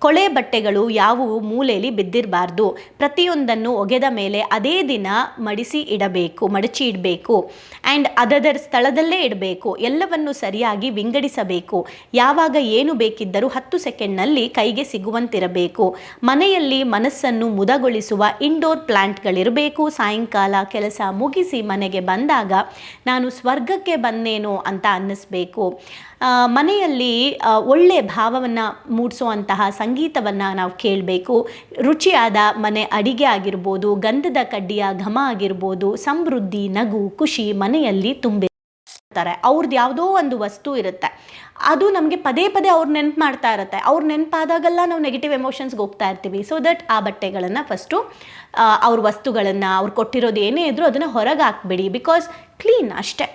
ಕೊಳೆ ಬಟ್ಟೆಗಳು ಯಾವುವು ಮೂಲೆಯಲ್ಲಿ ಬಿದ್ದಿರಬಾರ್ದು. ಪ್ರತಿಯೊಂದನ್ನು ಒಗೆದ ಮೇಲೆ ಅದೇ ದಿನ ಮಡಚಿ ಇಡಬೇಕು. ಆ್ಯಂಡ್ ಅದರ ಸ್ಥಳದಲ್ಲೇ ಇಡಬೇಕು. ಎಲ್ಲವನ್ನು ಸರಿಯಾಗಿ ವಿಂಗಡಿಸಬೇಕು. ಯಾವಾಗ ಏನು ಬೇಕಿದ್ದರೂ 10 ಸೆಕೆಂಡ್ನಲ್ಲಿ ಕೈಗೆ ಸಿಗುವಂತಿರಬೇಕು. ಮನೆಯಲ್ಲಿ ಮನಸ್ಸನ್ನು ಮುದಗೊಳಿಸುವ ಇಂಡೋರ್ ಪ್ಲಾಂಟ್ಗಳಿರಬೇಕು. ಸಾಯಂಕಾಲ ಕೆಲಸ ಮುಗಿಸಿ ಮನೆಗೆ ಬಂದಾಗ ನಾನು ಸ್ವರ್ಗಕ್ಕೆ ಬಂದೇನೋ ಅಂತ ಅನ್ನಿಸ್ಬೇಕು. ಮನೆಯಲ್ಲಿ ಒಳ್ಳೆಯ ಭಾವವನ್ನು ಮೂಡಿಸುವಂತಹ ಸಂಗೀತವನ್ನು ನಾವು ಕೇಳಬೇಕು. ರುಚಿಯಾದ ಮನೆ ಅಡಿಗೆ ಆಗಿರ್ಬೋದು, ಗಂಧದ ಕಡ್ಡಿಯ ಘಮ ಆಗಿರ್ಬೋದು, ಸಮೃದ್ಧಿ, ನಗು, ಖುಷಿ ಮನೆಯಲ್ಲಿ ತುಂಬಿರ್ತಾರೆ. ಅವ್ರದ್ದು ಯಾವುದೋ ಒಂದು ವಸ್ತು ಇರುತ್ತೆ, ಅದು ನಮಗೆ ಪದೇ ಪದೇ ಅವ್ರು ನೆನಪು ಮಾಡ್ತಾ ಇರುತ್ತೆ. ಅವ್ರು ನೆನಪಾದಾಗೆಲ್ಲ ನಾವು ನೆಗೆಟಿವ್ ಎಮೋಷನ್ಸ್ಗೆ ಹೋಗ್ತಾ ಇರ್ತೀವಿ. ಸೊ ದಟ್ ಆ ಬಟ್ಟೆಗಳನ್ನು ಫಸ್ಟು ಅವ್ರ ವಸ್ತುಗಳನ್ನು ಅವ್ರು ಕೊಟ್ಟಿರೋದು ಏನೇ ಇದ್ರೂ ಅದನ್ನು ಹೊರಗೆ ಹಾಕ್ಬಿಡಿ. ಬಿಕಾಸ್ ಕ್ಲೀನ್ ಅಷ್ಟೇ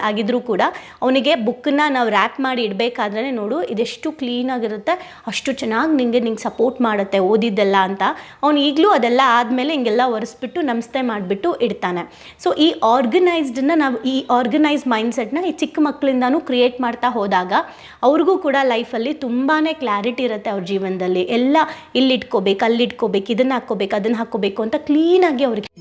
ಆಗಿದ್ರೂ ಕೂಡ ಅವನಿಗೆ ಬುಕ್ಕನ್ನ ನಾವು ರ್ಯಾಪ್ ಮಾಡಿ ಇಡಬೇಕಾದ್ರೆ ನೋಡು ಇದೆಷ್ಟು ಕ್ಲೀನಾಗಿರುತ್ತೆ, ಅಷ್ಟು ಚೆನ್ನಾಗಿ ನಿಂಗೆ ಸಪೋರ್ಟ್ ಮಾಡುತ್ತೆ ಓದಿದ್ದೆಲ್ಲ ಅಂತ. ಅವ್ನು ಈಗಲೂ ಅದೆಲ್ಲ ಆದಮೇಲೆ ಹಿಂಗೆಲ್ಲ ಒರೆಸ್ಬಿಟ್ಟು ನಮಸ್ತೆ ಮಾಡಿಬಿಟ್ಟು ಇಡ್ತಾನೆ. ಸೊ ಈ ಆರ್ಗನೈಸ್ಡ್ ಮೈಂಡ್ಸೆಟ್ನ ಈ ಚಿಕ್ಕ ಮಕ್ಕಳಿಂದನೂ ಕ್ರಿಯೇಟ್ ಮಾಡ್ತಾ ಹೋದಾಗ ಅವ್ರಿಗೂ ಕೂಡ ಲೈಫಲ್ಲಿ ತುಂಬಾ ಕ್ಲಾರಿಟಿ ಇರುತ್ತೆ. ಅವ್ರ ಜೀವನದಲ್ಲಿ ಎಲ್ಲ ಇಲ್ಲಿಟ್ಕೋಬೇಕು, ಅಲ್ಲಿಟ್ಕೋಬೇಕು, ಇದನ್ನು ಹಾಕ್ಕೋಬೇಕು, ಅದನ್ನು ಹಾಕ್ಕೋಬೇಕು ಅಂತ ಕ್ಲೀನಾಗಿ ಅವ್ರಿಗೆ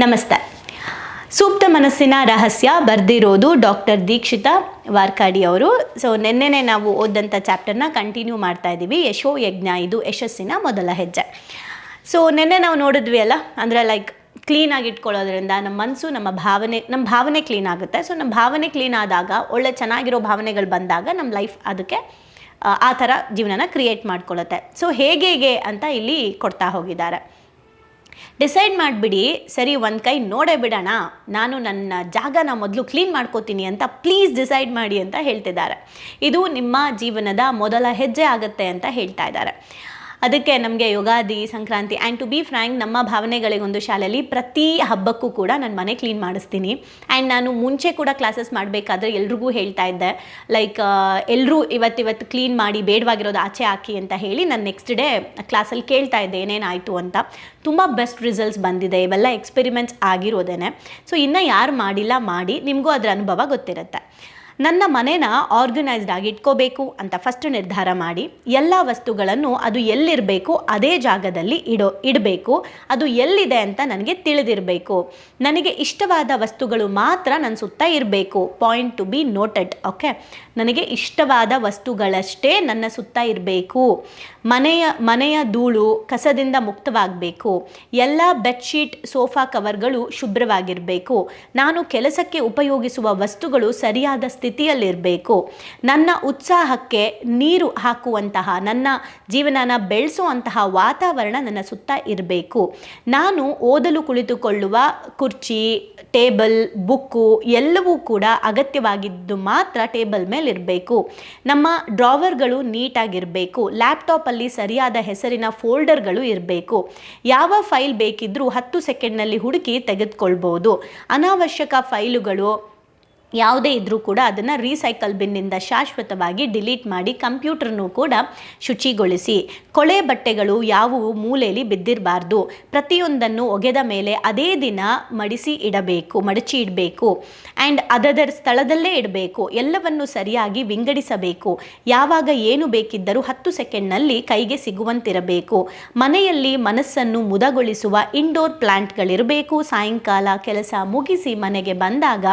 ನಮಸ್ತೆ. ಸೂಕ್ತ ಮನಸ್ಸಿನ ರಹಸ್ಯ ಬರೆದಿರೋದು ಡಾಕ್ಟರ್ ದೀಕ್ಷಿತಾ ವಾರ್ಕಾಡಿ ಅವರು. ಸೊ ನಿನ್ನೆನೆ ನಾವು ಓದಂಥ ಚಾಪ್ಟರ್ನ ಕಂಟಿನ್ಯೂ ಮಾಡ್ತಾ ಇದ್ದೀವಿ. ಯಶೋ ಯಜ್ಞ, ಇದು ಯಶಸ್ಸಿನ ಮೊದಲ ಹೆಜ್ಜೆ. ಸೊ ನಿನ್ನೆ ನಾವು ನೋಡಿದ್ವಿ ಅಲ್ಲ, ಅಂದರೆ ಲೈಕ್ ಕ್ಲೀನಾಗಿ ಇಟ್ಕೊಳ್ಳೋದ್ರಿಂದ ನಮ್ಮ ಮನಸ್ಸು, ನಮ್ಮ ಭಾವನೆ ಕ್ಲೀನ್ ಆಗುತ್ತೆ. ಸೊ ನಮ್ಮ ಭಾವನೆ ಕ್ಲೀನ್ ಆದಾಗ, ಒಳ್ಳೆ ಚೆನ್ನಾಗಿರೋ ಭಾವನೆಗಳು ಬಂದಾಗ ನಮ್ಮ ಲೈಫ್ ಅದಕ್ಕೆ ಆ ಥರ ಜೀವನನ ಕ್ರಿಯೇಟ್ ಮಾಡ್ಕೊಳ್ಳುತ್ತೆ. ಸೊ ಹೇಗೆ ಅಂತ ಇಲ್ಲಿ ಕೊಡ್ತಾ ಹೋಗಿದ್ದಾರೆ. ಡಿಸೈಡ್ ಮಾಡಿಬಿಡಿ, ಸರಿ ಒಂದು ಕೈ ನೋಡೇ ಬಿಡೋಣ, ನಾನು ನನ್ನ ಜಾಗನ ಮೊದಲು ಕ್ಲೀನ್ ಮಾಡ್ಕೋತೀನಿ ಅಂತ ಪ್ಲೀಸ್ ಡಿಸೈಡ್ ಮಾಡಿ ಅಂತ ಹೇಳ್ತಿದ್ದಾರೆ. ಇದು ನಿಮ್ಮ ಜೀವನದ ಮೊದಲ ಹೆಜ್ಜೆ ಆಗುತ್ತೆ ಅಂತ ಹೇಳ್ತಾ ಇದ್ದಾರೆ. ಅದಕ್ಕೆ ನಮಗೆ Ugadi, Sankranti and to be frank, ನಮ್ಮ ಭಾವನೆಗಳಿಗೊಂದು ಶಾಲೆಯಲ್ಲಿ ಪ್ರತಿ ಹಬ್ಬಕ್ಕೂ ಕೂಡ ನಾನು ಮನೆ ಕ್ಲೀನ್ ಮಾಡಿಸ್ತೀನಿ. ಆ್ಯಂಡ್ ನಾನು ಮುಂಚೆ ಕೂಡ ಕ್ಲಾಸಸ್ ಮಾಡಬೇಕಾದ್ರೆ ಎಲ್ರಿಗೂ ಹೇಳ್ತಾ ಇದ್ದೆ, ಲೈಕ್ ಎಲ್ಲರೂ ಇವತ್ತು ಕ್ಲೀನ್ ಮಾಡಿ ಬೇಡವಾಗಿರೋದು ಆಚೆ ಹಾಕಿ ಅಂತ ಹೇಳಿ ನಾನು ನೆಕ್ಸ್ಟ್ ಡೇ ಕ್ಲಾಸಲ್ಲಿ ಕೇಳ್ತಾ ಇದ್ದೆ ಏನೇನಾಯಿತು ಅಂತ. ತುಂಬ ಬೆಸ್ಟ್ ರಿಸಲ್ಟ್ಸ್ ಬಂದಿದೆ. ಇವೆಲ್ಲ ಎಕ್ಸ್ಪೆರಿಮೆಂಟ್ಸ್ ಆಗಿರೋದೇನೆ. ಸೊ ಇನ್ನೂ ಯಾರು ಮಾಡಿಲ್ಲ, ಮಾಡಿ, ನಿಮಗೂ ಅದರ ಅನುಭವ ಗೊತ್ತಿರುತ್ತೆ. ನನ್ನ ಮನೇನ ಆರ್ಗನೈಸ್ಡ್ ಆಗಿ ಇಟ್ಕೋಬೇಕು ಅಂತ ಫಸ್ಟ್ ನಿರ್ಧಾರ ಮಾಡಿ, ಎಲ್ಲ ವಸ್ತುಗಳನ್ನು ಅದು ಎಲ್ಲಿರಬೇಕು ಅದೇ ಜಾಗದಲ್ಲಿ ಇಡಬೇಕು. ಅದು ಎಲ್ಲಿದೆ ಅಂತ ನನಗೆ ತಿಳಿದಿರಬೇಕು. ನನಗೆ ಇಷ್ಟವಾದ ವಸ್ತುಗಳು ಮಾತ್ರ ನನ್ನ ಸುತ್ತ ಇರಬೇಕು. Point to be noted. Okay, ನನಗೆ ಇಷ್ಟವಾದ ವಸ್ತುಗಳಷ್ಟೇ ನನ್ನ ಸುತ್ತ ಇರಬೇಕು. ಮನೆಯ ಧೂಳು ಕಸದಿಂದ ಮುಕ್ತವಾಗಬೇಕು. ಎಲ್ಲ ಬೆಡ್ಶೀಟ್, ಸೋಫಾ ಕವರ್ಗಳು ಶುಭ್ರವಾಗಿರಬೇಕು. ನಾನು ಕೆಲಸಕ್ಕೆ ಉಪಯೋಗಿಸುವ ವಸ್ತುಗಳು ಸರಿಯಾದ ಸ್ಥಿತಿಯಲ್ಲಿರಬೇಕು. ನನ್ನ ಉತ್ಸಾಹಕ್ಕೆ ನೀರು ಹಾಕುವಂತಹ, ನನ್ನ ಜೀವನನ ಬೆಳೆಸುವಂತಹ ವಾತಾವರಣ ನನ್ನ ಸುತ್ತ ಇರಬೇಕು. ನಾನು ಓದಲು ಕುಳಿತುಕೊಳ್ಳುವ ಕುರ್ಚಿ, ಟೇಬಲ್, ಬುಕ್ಕು ಎಲ್ಲವೂ ಕೂಡ ಅಗತ್ಯವಾಗಿದ್ದು ಮಾತ್ರ ಟೇಬಲ್ ಮೇಲೆ ಇರಬೇಕು. ನಮ್ಮ ಡ್ರಾವರ್ಗಳು ನೀಟಾಗಿರಬೇಕು. ಲ್ಯಾಪ್ಟಾಪಲ್ಲಿ ಸರಿಯಾದ ಹೆಸರಿನ ಫೋಲ್ಡರ್ಗಳು ಇರಬೇಕು. ಯಾವ ಫೈಲ್ ಬೇಕಿದ್ರೂ 10 ಸೆಕೆಂಡ್ನಲ್ಲಿ ಹುಡುಕಿ ತೆಗೆದುಕೊಳ್ಬೋದು. ಅನಾವಶ್ಯಕ ಫೈಲುಗಳು ಯಾವುದೇ ಇದ್ದರೂ ಕೂಡ ಅದನ್ನು ರೀಸೈಕಲ್ ಬಿನ್ನಿಂದ ಶಾಶ್ವತವಾಗಿ ಡಿಲೀಟ್ ಮಾಡಿ ಕಂಪ್ಯೂಟರ್ನೂ ಕೂಡ ಶುಚಿಗೊಳಿಸಿ. ಕೊಳೆ ಬಟ್ಟೆಗಳು ಯಾವುವು ಮೂಲೆಯಲ್ಲಿ ಬಿದ್ದಿರಬಾರ್ದು. ಪ್ರತಿಯೊಂದನ್ನು ಒಗೆದ ಮೇಲೆ ಅದೇ ದಿನ ಮಡಚಿ ಇಡಬೇಕು. ಆ್ಯಂಡ್ ಅದರ ಸ್ಥಳದಲ್ಲೇ ಇಡಬೇಕು. ಎಲ್ಲವನ್ನು ಸರಿಯಾಗಿ ವಿಂಗಡಿಸಬೇಕು. ಯಾವಾಗ ಏನು ಬೇಕಿದ್ದರೂ 10 ಸೆಕೆಂಡ್ನಲ್ಲಿ ಕೈಗೆ ಸಿಗುವಂತಿರಬೇಕು. ಮನೆಯಲ್ಲಿ ಮನಸ್ಸನ್ನು ಮುದಗೊಳಿಸುವ ಇಂಡೋರ್ ಪ್ಲಾಂಟ್ಗಳಿರಬೇಕು. ಸಾಯಂಕಾಲ ಕೆಲಸ ಮುಗಿಸಿ ಮನೆಗೆ ಬಂದಾಗ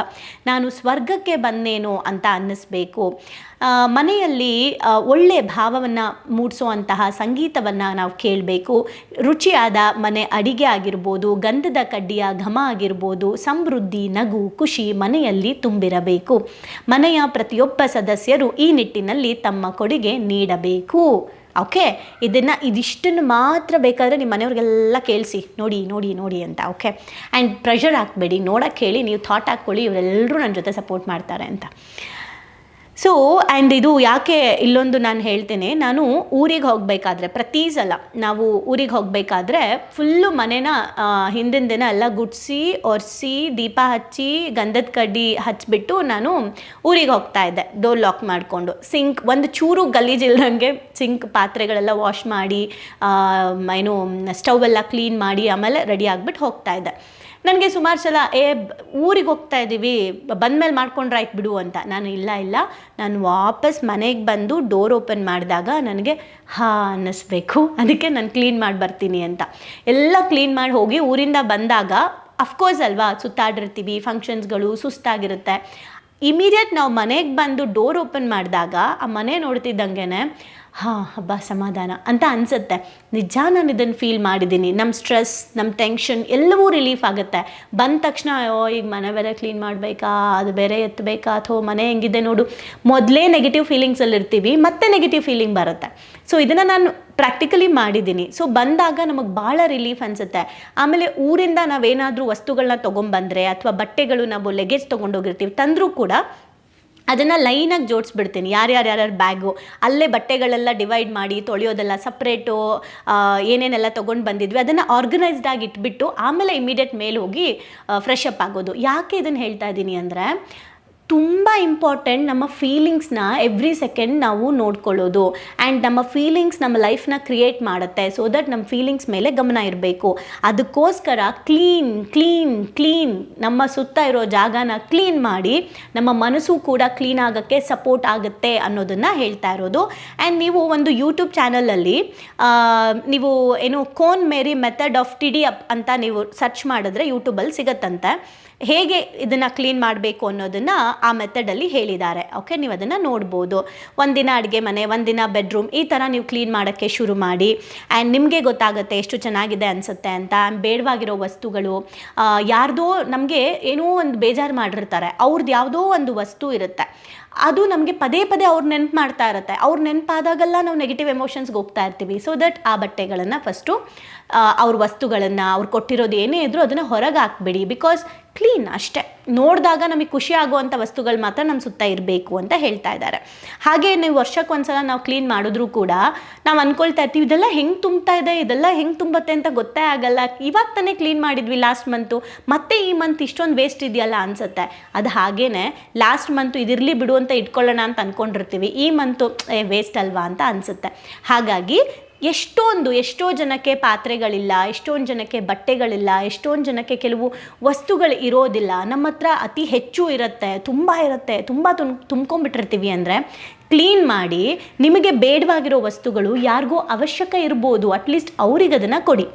ನಾನು ಸ್ವರ್ಗಕ್ಕೆ ಬಂದೇನೋ ಅಂತ ಅನ್ನಿಸ್ಬೇಕು. ಮನೆಯಲ್ಲಿ ಒಳ್ಳೆಯ ಭಾವವನ್ನು ಮೂಡಿಸುವಂತಹ ಸಂಗೀತವನ್ನು ನಾವು ಕೇಳಬೇಕು. ರುಚಿಯಾದ ಮನೆ ಅಡಿಗೆ ಆಗಿರ್ಬೋದು, ಗಂಧದ ಕಡ್ಡಿಯ ಘಮ ಆಗಿರ್ಬೋದು, ಸಮೃದ್ಧಿ, ನಗು, ಖುಷಿ ಮನೆಯಲ್ಲಿ ತುಂಬಿರಬೇಕು. ಮನೆಯ ಪ್ರತಿಯೊಬ್ಬ ಸದಸ್ಯರು ಈ ನಿಟ್ಟಿನಲ್ಲಿ ತಮ್ಮ ಕೊಡುಗೆ ನೀಡಬೇಕು. ಓಕೆ, ಇದಿಷ್ಟನ್ನು ಮಾತ್ರ ಬೇಕಾದರೆ ನಿಮ್ಮ ಮನೆಯವ್ರಿಗೆಲ್ಲ ಕೇಳಿಸಿ ನೋಡಿ ನೋಡಿ ನೋಡಿ ಅಂತ. ಓಕೆ, ಆ್ಯಂಡ್ ಪ್ರೆಷರ್ ಹಾಕಬೇಡಿ, ನೋಡೋಕ್ಕೆ ಹೇಳಿ, ನೀವು ಥಾಟ್ ಹಾಕ್ಕೊಳ್ಳಿ, ಇವರೆಲ್ಲರೂ ನನ್ನ ಜೊತೆ ಸಪೋರ್ಟ್ ಮಾಡ್ತಾರೆ ಅಂತ. ಸೊ ಆ್ಯಂಡ್ ಇದು ಯಾಕೆ ಇಲ್ಲೊಂದು ನಾನು ಹೇಳ್ತೇನೆ, ನಾನು ಊರಿಗೆ ಹೋಗಬೇಕಾದ್ರೆ ಪ್ರತಿ ಸಲ ನಾವು ಊರಿಗೆ ಹೋಗಬೇಕಾದ್ರೆ ಫುಲ್ಲು ಮನೇನ ಹಿಂದಿನ ದಿನ ಎಲ್ಲ ಗುಡಿಸಿ ಒರೆಸಿ ದೀಪ ಹಚ್ಚಿ ಗಂಧದ ಕಡ್ಡಿ ಹಚ್ಚಿಬಿಟ್ಟು ನಾನು ಊರಿಗೆ ಹೋಗ್ತಾ ಇದ್ದೆ, ಡೋರ್ ಲಾಕ್ ಮಾಡಿಕೊಂಡು. ಸಿಂಕ್ ಒಂದು ಚೂರು ಗಲೀಜಿಲ್ದಂಗೆ ಸಿಂಕ್ ಪಾತ್ರೆಗಳೆಲ್ಲ ವಾಶ್ ಮಾಡಿ ಏನು ಸ್ಟವೆಲ್ಲ ಕ್ಲೀನ್ ಮಾಡಿ ಆಮೇಲೆ ರೆಡಿ ಆಗಿಬಿಟ್ಟು ಹೋಗ್ತಾ ಇದ್ದೆ. ನನಗೆ ಸುಮಾರು ಸಲ ಊರಿಗೆ ಹೋಗ್ತಾ ಇದ್ದೀವಿ, ಬಂದಮೇಲೆ ಮಾಡ್ಕೊಂಡ್ರೆ ಆಯ್ತು ಬಿಡು ಅಂತ. ನಾನು ಇಲ್ಲ, ನಾನು ವಾಪಸ್ ಮನೆಗೆ ಬಂದು ಡೋರ್ ಓಪನ್ ಮಾಡಿದಾಗ ನನಗೆ ಅನ್ನಿಸ್ಬೇಕು, ಅದಕ್ಕೆ ನಾನು ಕ್ಲೀನ್ ಮಾಡಿ ಬರ್ತೀನಿ ಅಂತ. ಎಲ್ಲ ಕ್ಲೀನ್ ಮಾಡಿ ಹೋಗಿ ಊರಿಂದ ಬಂದಾಗ ಅಫ್ಕೋರ್ಸ್ ಅಲ್ವಾ, ಸುತ್ತಾಡಿರ್ತೀವಿ, ಫಂಕ್ಷನ್ಸ್ಗಳು, ಸುಸ್ತಾಗಿರುತ್ತೆ. ಇಮಿಡಿಯೇಟ್ ನಾವು ಮನೆಗೆ ಬಂದು ಡೋರ್ ಓಪನ್ ಮಾಡಿದಾಗ ಆ ಮನೆ ನೋಡ್ತಿದ್ದಂಗೆ ಹಬ್ಬ ಸಮಾಧಾನ ಅಂತ ಅನಿಸುತ್ತೆ. ನಿಜ ನಾನು ಇದನ್ನು ಫೀಲ್ ಮಾಡಿದ್ದೀನಿ. ನಮ್ಮ ಸ್ಟ್ರೆಸ್, ನಮ್ಮ ಟೆನ್ಷನ್ ಎಲ್ಲವೂ ರಿಲೀಫ್ ಆಗುತ್ತೆ. ಬಂದ ತಕ್ಷಣ ಈಗ ಮನೆ ಬೇರೆ ಕ್ಲೀನ್ ಮಾಡಬೇಕಾ, ಅದು ಬೇರೆ ಎತ್ತಬೇಕಾ, ಅಥವಾ ಮನೆ ಹೆಂಗಿದೆ ನೋಡು, ಮೊದಲೇ ನೆಗೆಟಿವ್ ಫೀಲಿಂಗ್ಸಲ್ಲಿ ಇರ್ತೀವಿ, ಮತ್ತೆ ನೆಗೆಟಿವ್ ಫೀಲಿಂಗ್ ಬರುತ್ತೆ. ಸೊ ಇದನ್ನು ನಾನು ಪ್ರಾಕ್ಟಿಕಲಿ ಮಾಡಿದ್ದೀನಿ. ಸೊ ಬಂದಾಗ ನಮಗೆ ಭಾಳ ರಿಲೀಫ್ ಅನಿಸುತ್ತೆ. ಆಮೇಲೆ ಊರಿಂದ ನಾವೇನಾದರೂ ವಸ್ತುಗಳನ್ನ ತೊಗೊಂಬಂದರೆ ಅಥವಾ ಬಟ್ಟೆಗಳು ನಾವು ಲೆಗೇಜ್ ತೊಗೊಂಡೋಗಿರ್ತೀವಿ ತಂದರೂ ಕೂಡ ಅದನ್ನು ಲೈನಾಗಿ ಜೋಡಿಸ್ಬಿಡ್ತೀನಿ. ಯಾರ್ಯಾರು ಬ್ಯಾಗು ಅಲ್ಲೇ ಬಟ್ಟೆಗಳೆಲ್ಲ ಡಿವೈಡ್ ಮಾಡಿ ತೊಳೆಯೋದೆಲ್ಲ ಸಪ್ರೇಟು, ಏನೇನೆಲ್ಲ ತೊಗೊಂಡು ಬಂದಿದ್ವಿ ಅದನ್ನು ಆರ್ಗನೈಸ್ಡಾಗಿ ಇಟ್ಬಿಟ್ಟು ಆಮೇಲೆ ಇಮಿಡಿಯೇಟ್ ಮೇಲೆ ಹೋಗಿ ಫ್ರೆಶ್ ಅಪ್ ಆಗೋದು. ಯಾಕೆ ಇದನ್ನು ಹೇಳ್ತಾ ಇದ್ದೀನಿ ಅಂದರೆ, ತುಂಬ ಇಂಪಾರ್ಟೆಂಟ್ ನಮ್ಮ ಫೀಲಿಂಗ್ಸ್ನ ಎವ್ರಿ ಸೆಕೆಂಡ್ ನಾವು ನೋಡ್ಕೊಳ್ಳೋದು. ಆ್ಯಂಡ್ ನಮ್ಮ ಫೀಲಿಂಗ್ಸ್ ನಮ್ಮ ಲೈಫ್ನ ಕ್ರಿಯೇಟ್ ಮಾಡುತ್ತೆ. ಸೊ ದಟ್ ನಮ್ಮ ಫೀಲಿಂಗ್ಸ್ ಮೇಲೆ ಗಮನ ಇರಬೇಕು. ಅದಕ್ಕೋಸ್ಕರ ಕ್ಲೀನ್ ನಮ್ಮ ಸುತ್ತ ಇರೋ ಜಾಗನ ಕ್ಲೀನ್ ಮಾಡಿ ನಮ್ಮ ಮನಸ್ಸು ಕೂಡ ಕ್ಲೀನ್ ಆಗೋಕ್ಕೆ ಸಪೋರ್ಟ್ ಆಗುತ್ತೆ ಅನ್ನೋದನ್ನು ಹೇಳ್ತಾ ಇರೋದು. ಆ್ಯಂಡ್ ನೀವು ಒಂದು ಯೂಟ್ಯೂಬ್ ಚಾನಲಲ್ಲಿ ನೀವು ಏನು Kon Mary method of tidy up ಅಂತ ನೀವು ಸರ್ಚ್ ಮಾಡಿದ್ರೆ ಯೂಟ್ಯೂಬಲ್ಲಿ ಸಿಗತ್ತಂತೆ. ಹೇಗೆ ಇದನ್ನು ಕ್ಲೀನ್ ಮಾಡಬೇಕು ಅನ್ನೋದನ್ನು ಆ ಮೆಥಡಲ್ಲಿ ಹೇಳಿದ್ದಾರೆ. ಓಕೆ, ನೀವು ಅದನ್ನು ನೋಡ್ಬೋದು. ಒಂದಿನ ಅಡುಗೆ ಮನೆ, ಒಂದಿನ ಬೆಡ್ರೂಮ್, ಈ ಥರ ನೀವು ಕ್ಲೀನ್ ಮಾಡೋಕ್ಕೆ ಶುರು ಮಾಡಿ. ಆ್ಯಂಡ್ ನಿಮಗೆ ಗೊತ್ತಾಗುತ್ತೆ ಎಷ್ಟು ಚೆನ್ನಾಗಿದೆ ಅನಿಸುತ್ತೆ ಅಂತ. ಬೇಡವಾಗಿರೋ ವಸ್ತುಗಳು, ಯಾರ್ದೋ ನಮಗೆ ಏನೋ ಒಂದು ಬೇಜಾರು ಮಾಡಿರ್ತಾರೆ, ಅವ್ರದ್ದು ಯಾವುದೋ ಒಂದು ವಸ್ತು ಇರುತ್ತೆ, ಅದು ನಮಗೆ ಪದೇ ಅವ್ರು ನೆನಪು ಮಾಡ್ತಾ ಇರುತ್ತೆ. ಅವ್ರು ನೆನಪಾದಾಗೆಲ್ಲ ನಾವು ನೆಗೆಟಿವ್ ಎಮೋಷನ್ಸ್ಗೆ ಹೋಗ್ತಾ ಇರ್ತೀವಿ. ಸೊ ದಟ್ ಆ ಬಟ್ಟೆಗಳನ್ನು ಫಸ್ಟು ಅವ್ರ ವಸ್ತುಗಳನ್ನು ಅವ್ರು ಕೊಟ್ಟಿರೋದು ಏನೇ ಇದ್ದರೂ ಅದನ್ನು ಹೊರಗೆ ಹಾಕ್ಬಿಡಿ. ಬಿಕಾಸ್ ಕ್ಲೀನ್ ಅಷ್ಟೇ, ನೋಡಿದಾಗ ನಮಗೆ ಖುಷಿ ಆಗುವಂಥ ವಸ್ತುಗಳು ಮಾತ್ರ ನಮ್ಮ ಸುತ್ತ ಇರಬೇಕು ಅಂತ ಹೇಳ್ತಾ ಇದ್ದಾರೆ. ಹಾಗೆ ನೀವು ವರ್ಷಕ್ಕೊಂದ್ಸಲ ನಾವು ಕ್ಲೀನ್ ಮಾಡಿದ್ರೂ ಕೂಡ ನಾವು ಅಂದ್ಕೊಳ್ತಾ ಇರ್ತೀವಿ ಇದೆಲ್ಲ ಹೆಂಗೆ ತುಂಬ್ತಾ ಇದೆ, ಇದೆಲ್ಲ ಹೆಂಗೆ ತುಂಬತ್ತೆ ಅಂತ ಗೊತ್ತೇ ಆಗಲ್ಲ. ಇವಾಗ ತಾನೇ ಕ್ಲೀನ್ ಮಾಡಿದ್ವಿ ಲಾಸ್ಟ್ ಮಂತು, ಮತ್ತೆ ಈ ಮಂತ್ ಇಷ್ಟೊಂದು ವೇಸ್ಟ್ ಇದೆಯಲ್ಲ ಅನಿಸುತ್ತೆ. ಅದು ಹಾಗೇ ಲಾಸ್ಟ್ ಮಂತು ಇದಿರಲಿ ಬಿಡು ಅಂತ ಇಟ್ಕೊಳ್ಳೋಣ ಅಂತ ಅಂದ್ಕೊಂಡಿರ್ತೀವಿ, ಈ ಮಂತು ವೇಸ್ಟ್ ಅಲ್ವಾ ಅಂತ ಅನಿಸುತ್ತೆ. ಹಾಗಾಗಿ ಎಷ್ಟೋ ಜನಕ್ಕೆ ಪಾತ್ರೆಗಳಿಲ್ಲ, ಎಷ್ಟೊಂದು ಜನಕ್ಕೆ ಬಟ್ಟೆಗಳಿಲ್ಲ, ಎಷ್ಟೊಂದು ಜನಕ್ಕೆ ಕೆಲವು ವಸ್ತುಗಳು ಇರೋದಿಲ್ಲ. ನಮ್ಮ ಹತ್ರ ಅತಿ ಹೆಚ್ಚು ಇರುತ್ತೆ, ತುಂಬ ತುಂಬ್ಕೊಂಡ್ಬಿಟ್ಟಿರ್ತೀವಿ. ಅಂದರೆ ಕ್ಲೀನ್ ಮಾಡಿ ನಿಮಗೆ ಬೇಡವಾಗಿರೋ ವಸ್ತುಗಳು ಯಾರಿಗೂ ಅವಶ್ಯಕ ಇರ್ಬೋದು, ಅಟ್ಲೀಸ್ಟ್ ಅವ್ರಿಗೆ ಅದನ್ನು ಕೊಡಿ.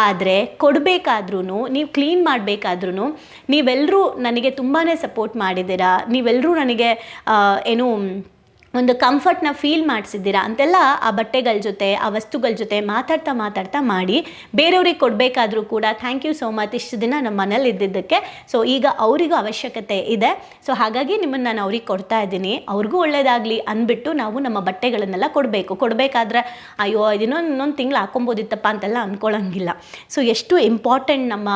ಆದರೆ ಕೊಡಬೇಕಾದ್ರೂ, ನೀವು ಕ್ಲೀನ್ ಮಾಡಬೇಕಾದ್ರೂ ನೀವೆಲ್ಲರೂ ನನಗೆ ತುಂಬಾ ಸಪೋರ್ಟ್ ಮಾಡಿದ್ದೀರಾ, ನೀವೆಲ್ಲರೂ ನನಗೆ ಏನು ಒಂದು ಕಂಫರ್ಟ್ನ ಫೀಲ್ ಮಾಡಿಸಿದ್ದೀರಾ ಅಂತೆಲ್ಲ ಆ ಬಟ್ಟೆಗಳ ಜೊತೆ, ಆ ವಸ್ತುಗಳ ಜೊತೆ ಮಾತಾಡ್ತಾ ಮಾಡಿ ಬೇರೆಯವ್ರಿಗೆ ಕೊಡಬೇಕಾದ್ರೂ ಕೂಡ ಥ್ಯಾಂಕ್ ಯು ಸೋ ಮಚ್, ಇಷ್ಟು ದಿನ ನಮ್ಮ ಮನೇಲಿ ಇದ್ದಿದ್ದಕ್ಕೆ. ಸೊ ಈಗ ಅವರಿಗೂ ಅವಶ್ಯಕತೆ ಇದೆ, ಸೊ ಹಾಗಾಗಿ ನಿಮ್ಮನ್ನು ನಾನು ಅವ್ರಿಗೆ ಕೊಡ್ತಾ ಇದ್ದೀನಿ, ಅವ್ರಿಗೂ ಒಳ್ಳೆಯದಾಗಲಿ ಅಂದ್ಬಿಟ್ಟು ನಾವು ನಮ್ಮ ಬಟ್ಟೆಗಳನ್ನೆಲ್ಲ ಕೊಡಬೇಕಾದ್ರೆ ಅಯ್ಯೋ ಇನ್ನೊಂದು ತಿಂಗಳು ಹಾಕೊಬೋದಿತ್ತಪ್ಪ ಅಂತೆಲ್ಲ ಅಂದ್ಕೊಳ್ಳೋಂಗಿಲ್ಲ. ಸೊ ಎಷ್ಟು ಇಂಪಾರ್ಟೆಂಟ್ ನಮ್ಮ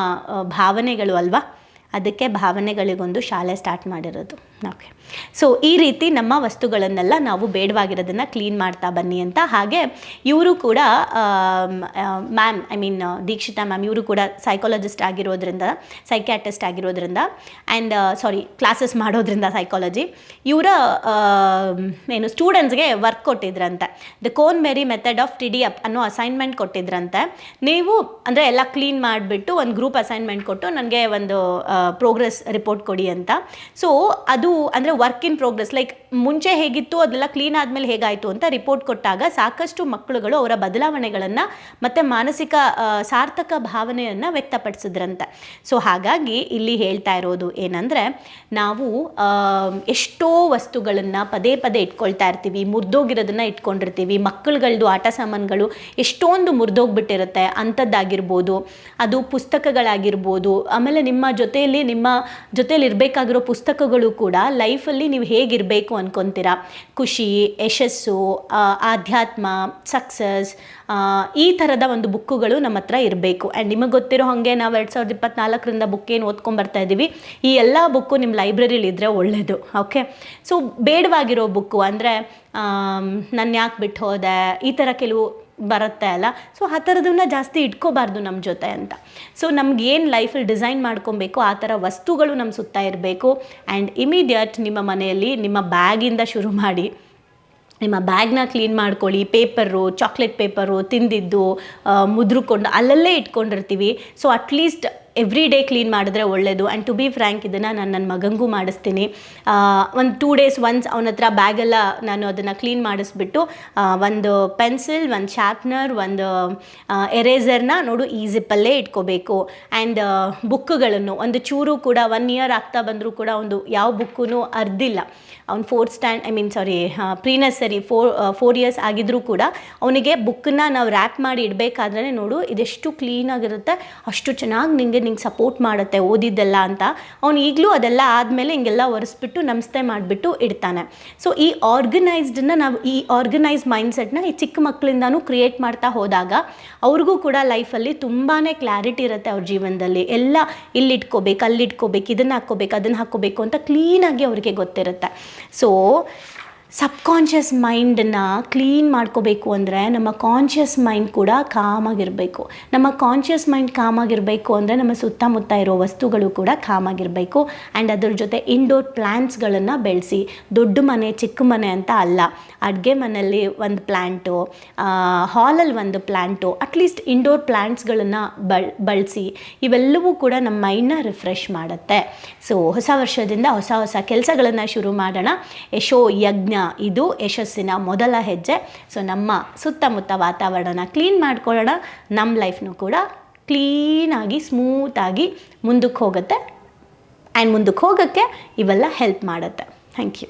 ಭಾವನೆಗಳು ಅಲ್ವಾ, ಅದಕ್ಕೆ ಭಾವನೆಗಳಿಗೊಂದು ಶಾಲೆ ಸ್ಟಾರ್ಟ್ ಮಾಡಿರೋದು. ಓಕೆ, ಸೊ ಈ ರೀತಿ ನಮ್ಮ ವಸ್ತುಗಳನ್ನೆಲ್ಲ ನಾವು ಬೇಡವಾಗಿರೋದನ್ನು ಕ್ಲೀನ್ ಮಾಡ್ತಾ ಬನ್ನಿ ಅಂತ. ಹಾಗೆ ಇವರು ಕೂಡ ಮ್ಯಾಮ್, ದೀಕ್ಷಿತಾ ಮ್ಯಾಮ್, ಇವರು ಕೂಡ ಸೈಕಾಲಜಿಸ್ಟ್ ಆಗಿರೋದ್ರಿಂದ, ಸೈಕ್ಯಾಟ್ರಿಸ್ಟ್ ಆಗಿರೋದ್ರಿಂದ ಆ್ಯಂಡ್ ಕ್ಲಾಸಸ್ ಮಾಡೋದ್ರಿಂದ ಸೈಕಾಲಜಿ, ಇವರ ಏನು ಸ್ಟೂಡೆಂಟ್ಸ್ಗೆ ವರ್ಕ್ ಕೊಟ್ಟಿದ್ರಂತೆ. The cone Mary method of tidy up ಅನ್ನೋ ಅಸೈನ್ಮೆಂಟ್ ಕೊಟ್ಟಿದ್ರಂತೆ. ನೀವು ಅಂದರೆ ಎಲ್ಲ ಕ್ಲೀನ್ ಮಾಡಿಬಿಟ್ಟು ಒಂದು ಗ್ರೂಪ್ ಅಸೈನ್ಮೆಂಟ್ ಕೊಟ್ಟು ನನಗೆ ಒಂದು ಪ್ರೋಗ್ರೆಸ್ ರಿಪೋರ್ಟ್ ಕೊಡಿ ಅಂತ. ಸೊ ಅದು ಅಂದರೆ ವರ್ಕ್ ಇನ್ ಪ್ರೋಗ್ರೆಸ್, ಲೈಕ್ ಮುಂಚೆ ಹೇಗಿತ್ತು ಅದೆಲ್ಲ ಕ್ಲೀನ್ ಆದಮೇಲೆ ಹೇಗಾಯಿತು ಅಂತ ರಿಪೋರ್ಟ್ ಕೊಟ್ಟಾಗ ಸಾಕಷ್ಟು ಮಕ್ಕಳುಗಳು ಅವರ ಬದಲಾವಣೆಗಳನ್ನು ಮತ್ತು ಮಾನಸಿಕ ಸಾರ್ಥಕ ಭಾವನೆಯನ್ನು ವ್ಯಕ್ತಪಡಿಸಿದ್ರಂತೆ. ಸೊ ಹಾಗಾಗಿ ಇಲ್ಲಿ ಹೇಳ್ತಾ ಇರೋದು ಏನಂದರೆ, ನಾವು ಎಷ್ಟೋ ವಸ್ತುಗಳನ್ನು ಪದೇ ಪದೇ ಇಟ್ಕೊಳ್ತಾ ಇರ್ತೀವಿ, ಮುರಿದೋಗಿರೋದನ್ನು ಇಟ್ಕೊಂಡಿರ್ತೀವಿ, ಮಕ್ಕಳುಗಳದ್ದು ಆಟ ಸಾಮಾನುಗಳು ಎಷ್ಟೊಂದು ಮುರಿದೋಗ್ಬಿಟ್ಟಿರುತ್ತೆ ಅಂಥದ್ದಾಗಿರ್ಬೋದು, ಅದು ಪುಸ್ತಕಗಳಾಗಿರ್ಬೋದು, ಆಮೇಲೆ ನಿಮ್ಮ ಜೊತೆಯಲ್ಲಿ ಇರಬೇಕಾಗಿರೋ ಪುಸ್ತಕಗಳು ಕೂಡ ಲೈಫಲ್ಲಿ ನೀವು ಹೇಗಿರಬೇಕು ಅನ್ಕೊತೀರಾ, ಖುಷಿ, ಯಶಸ್ಸು, ಆಧ್ಯಾತ್ಮ, ಸಕ್ಸಸ್, ಈ ಥರದ ಒಂದು ಬುಕ್ಕುಗಳು ನಮ್ಮ ಹತ್ರ ಇರಬೇಕು. ಆ್ಯಂಡ್ ನಿಮಗೆ ಗೊತ್ತಿರೋ ಹಾಗೆ ನಾವು 2024 ಬುಕ್ ಏನು ಓದ್ಕೊಂಬರ್ತಾ ಇದ್ದೀವಿ, ಈ ಎಲ್ಲ ಬುಕ್ಕು ನಿಮ್ಮ ಲೈಬ್ರರಿಲಿ ಇದ್ದರೆ ಒಳ್ಳೆಯದು. ಓಕೆ, ಸೊ ಬೇಡವಾಗಿರೋ ಬುಕ್ಕು ಅಂದರೆ ನನ್ನ ಯಾಕೆ ಬಿಟ್ಟು ಹೋದೆ, ಈ ಥರ ಕೆಲವು ಬರುತ್ತೆ ಅಲ್ಲ, ಸೊ ಆ ಥರದನ್ನ ಜಾಸ್ತಿ ಇಟ್ಕೋಬಾರ್ದು ನಮ್ಮ ಜೊತೆ ಅಂತ. ಸೊ ನಮ್ಗೆ ಏನು ಲೈಫಲ್ಲಿ ಡಿಸೈನ್ ಮಾಡ್ಕೊಬೇಕು ಆ ಥರ ವಸ್ತುಗಳು ನಮ್ಮ ಸುತ್ತ ಇರಬೇಕು. ಆ್ಯಂಡ್ ಇಮಿಡಿಯೇಟ್ ನಿಮ್ಮ ಮನೆಯಲ್ಲಿ ನಿಮ್ಮ ಬ್ಯಾಗಿಂದ ಶುರು ಮಾಡಿ ನಿಮ್ಮ ಬ್ಯಾಗ್ನ ಕ್ಲೀನ್ ಮಾಡ್ಕೊಳ್ಳಿ. ಪೇಪರು, ಚಾಕ್ಲೇಟ್ ಪೇಪರು ತಿಂದಿದ್ದು ಮುದ್ರುಕೊಂಡು ಅಲ್ಲಲ್ಲೇ ಇಟ್ಕೊಂಡಿರ್ತೀವಿ. So at least every day clean ಮಾಡಿದ್ರೆ ಒಳ್ಳೆಯದು. ಆ್ಯಂಡ್ ಟು ಬಿ ಫ್ರ್ಯಾಂಕ್, ಇದನ್ನು ನಾನು ನನ್ನ ಮಗನಿಗೂ ಮಾಡಿಸ್ತೀನಿ. ಒಂದು 2 days ಒನ್ಸ್ ಅವನ ಹತ್ರ ಬ್ಯಾಗೆಲ್ಲ ನಾನು ಅದನ್ನು ಕ್ಲೀನ್ ಮಾಡಿಸ್ಬಿಟ್ಟು ಒಂದು ಪೆನ್ಸಿಲ್, ಒಂದು ಶಾರ್ಪ್ನರ್, ಒಂದು ಎರೇಸರ್ನ ನೋಡು ಈ ಜಿಪ್ಪಲ್ಲೇ ಇಟ್ಕೋಬೇಕು. ಆ್ಯಂಡ್ ಬುಕ್ಗಳನ್ನು ಒಂದು ಚೂರು ಕೂಡ 1 year ಆಗ್ತಾ ಬಂದರೂ ಕೂಡ ಒಂದು ಯಾವ ಬುಕ್ಕೂ ಅರ್ದಿಲ್ಲ. ಅವ್ನು ಪ್ರೀ ನರ್ಸರಿ 4 years ಆಗಿದ್ರೂ ಕೂಡ ಅವನಿಗೆ ಬುಕ್ಕನ್ನ ನಾವು ರ್ಯಾಪ್ ಮಾಡಿ ಇಡಬೇಕಾದ್ರೆ ನೋಡು ಇದೆಷ್ಟು ಕ್ಲೀನಾಗಿರುತ್ತೆ, ಅಷ್ಟು ಚೆನ್ನಾಗಿ ನಿಂಗೆ ಸಪೋರ್ಟ್ ಮಾಡುತ್ತೆ ಓದಿದ್ದೆಲ್ಲ ಅಂತ. ಅವ್ನು ಈಗಲೂ ಅದೆಲ್ಲ ಆದಮೇಲೆ ಹಿಂಗೆಲ್ಲ ಒರೆಸ್ಬಿಟ್ಟು ನಮಸ್ತೆ ಮಾಡಿಬಿಟ್ಟು ಇಡ್ತಾನೆ. ಸೊ ಈ ಆರ್ಗನೈಸ್ ಮೈಂಡ್ಸೆಟ್ನ ಈ ಚಿಕ್ಕ ಮಕ್ಕಳಿಂದನೂ ಕ್ರಿಯೇಟ್ ಮಾಡ್ತಾ ಹೋದಾಗ ಅವ್ರಿಗೂ ಕೂಡ ಲೈಫಲ್ಲಿ ತುಂಬಾ ಕ್ಲಾರಿಟಿ ಇರುತ್ತೆ ಅವ್ರ ಜೀವನದಲ್ಲಿ. ಎಲ್ಲ ಇಲ್ಲಿಟ್ಕೋಬೇಕು, ಅಲ್ಲಿಟ್ಕೋಬೇಕು, ಇದನ್ನು ಹಾಕ್ಕೋಬೇಕು, ಅದನ್ನು ಹಾಕ್ಕೋಬೇಕು ಅಂತ ಕ್ಲೀನಾಗಿ ಅವ್ರಿಗೆ ಗೊತ್ತಿರುತ್ತೆ. ಸೊ ಸಬ್ಕಾನ್ಷಿಯಸ್ ಮೈಂಡನ್ನು ಕ್ಲೀನ್ ಮಾಡ್ಕೋಬೇಕು ಅಂದರೆ ನಮ್ಮ ಕಾನ್ಷಿಯಸ್ ಮೈಂಡ್ ಕೂಡ ಕಾಮಾಗಿರಬೇಕು. ನಮ್ಮ ಕಾನ್ಷಿಯಸ್ ಮೈಂಡ್ ಕಾಮಾಗಿರಬೇಕು ಅಂದರೆ ನಮ್ಮ ಸುತ್ತಮುತ್ತ ಇರೋ ವಸ್ತುಗಳು ಕೂಡ ಕಾಮಾಗಿರಬೇಕು. ಆ್ಯಂಡ್ ಅದ್ರ ಜೊತೆ ಇಂಡೋರ್ ಪ್ಲ್ಯಾಂಟ್ಸ್ಗಳನ್ನು ಬೆಳೆಸಿ. ದೊಡ್ಡ ಮನೆ ಚಿಕ್ಕ ಮನೆ ಅಂತ ಅಲ್ಲ, ಅಡುಗೆ ಮನೆಯಲ್ಲಿ ಒಂದು ಪ್ಲ್ಯಾಂಟು, ಹಾಲಲ್ಲಿ ಒಂದು ಪ್ಲ್ಯಾಂಟು, ಅಟ್ಲೀಸ್ಟ್ ಇಂಡೋರ್ ಪ್ಲ್ಯಾಂಟ್ಸ್ಗಳನ್ನು ಬಳಸಿ. ಇವೆಲ್ಲವೂ ಕೂಡ ನಮ್ಮ ಮೈಂಡನ್ನ ರಿಫ್ರೆಶ್ ಮಾಡುತ್ತೆ. ಸೊ ಹೊಸ ವರ್ಷದಿಂದ ಹೊಸ ಕೆಲಸಗಳನ್ನು ಶುರು ಮಾಡೋಣ. ಯಶೋ ಯಜ್ಞ ಇದು ಯಶಸ್ಸಿನ ಮೊದಲ ಹೆಜ್ಜೆ. ಸೊ ನಮ್ಮ ಸುತ್ತಮುತ್ತ ವಾತಾವರಣನ ಕ್ಲೀನ್ ಮಾಡ್ಕೊಳ್ಳೋಣ. ನಮ್ಮ ಲೈಫ್ನು ಕೂಡ ಕ್ಲೀನಾಗಿ ಸ್ಮೂತಾಗಿ ಮುಂದಕ್ಕೆ ಹೋಗುತ್ತೆ. ಆ್ಯಂಡ್ ಮುಂದಕ್ಕೆ ಹೋಗೋಕ್ಕೆ ಇವೆಲ್ಲ ಹೆಲ್ಪ್ ಮಾಡುತ್ತೆ. Thank you.